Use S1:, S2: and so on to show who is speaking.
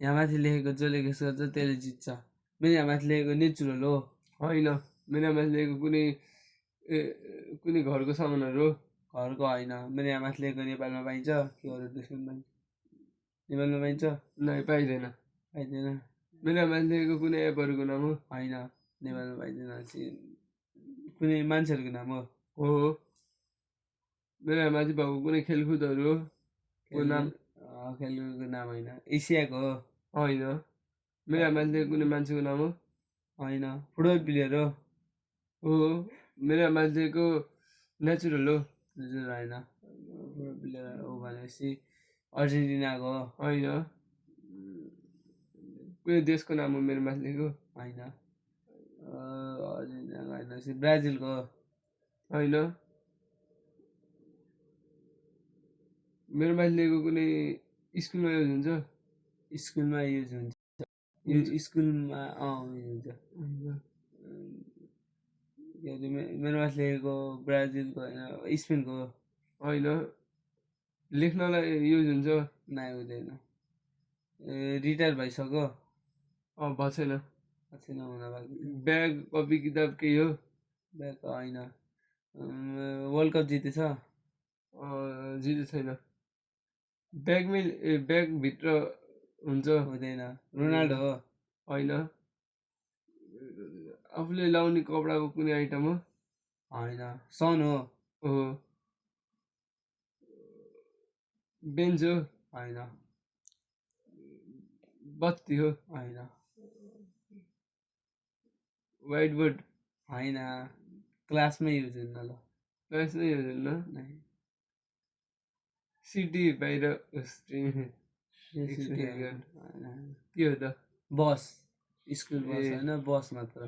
S1: यहाँ माथि लेखेको जसले गेस गर्छ त्यसले जित्छ। मेरो यहाँ माथि लेखेको नेचुरल हो।
S2: होइन मेरो यहाँ माथि लेखेको कुनै घरको सामानहरू हो।
S1: घरको होइन। मेरो यहाँ माथि लेखेको नेपालमा पाइन्छ कि अरू देशमा पाइन्छ? नेपालमा पाइन्छ?
S2: नै पाइँदैन।
S1: पाइँदैन।
S2: मेरो यहाँ माथि लेखेको कुनै एपहरूको नाम हो?
S1: होइन नेपालमा पाइँदैन। कुनै मान्छेहरूको नाम हो?
S2: हो। मेरो यहाँ माथि भएको कुनै खेलकुदहरू हो? नाम
S1: खेलकुदको नाम होइन। एसियाको हो?
S2: होइन। मेरो यहाँ माथि लेखेको कुनै मान्छेको नाम हो?
S1: होइन। फुटबल प्लेयर हो?
S2: हो। मेरो यहाँ माथि लेखेको नेचुरल हो?
S1: नेचुरल होइन। फुटबल प्लेयर हो भनेपछि अर्जेन्टिनाको हो?
S2: होइन। कुनै देशको नाम हो मेरो माथि लेखेको?
S1: होइन। अर्जेन्टिनाको होइन भनेपछि ब्राजिलको हो?
S2: होइन। मेरो माथि लेखेको कुनै स्कुलमा युज हुन्छ?
S1: स्कुलमा युज हुन्छ। स्कुलमा युज हुन्छ। के अरे मेरो माथि लेखेको ब्राजिलको होइन स्पेनको हो?
S2: होइन। लेख्नलाई युज हुन्छ?
S1: नै हुँदैन। रिटायर भइसक्यो?
S2: भएको छैन।
S1: छैन हुन बाँकी।
S2: ब्याग कपी किताब केही हो?
S1: ब्याग होइन। वर्ल्ड कप जितेछ?
S2: जितेको छैन। ब्यागभित्र हुन्छ?
S1: हुँदैन। रोनाल्डो हो?
S2: होइन। आफूले लाउने कपडाको कुनै आइटम हो?
S1: होइन। सन हो?
S2: हो। बेन्च हो?
S1: होइन।
S2: बत्ती हो?
S1: होइन।
S2: White board?
S1: होइन। क्लासमै युज हुन्न। ल
S2: क्लासमै युज हुन्न? सिटी बाहिर के हो त?
S1: बस। स्कुल बस होइन बस मात्र।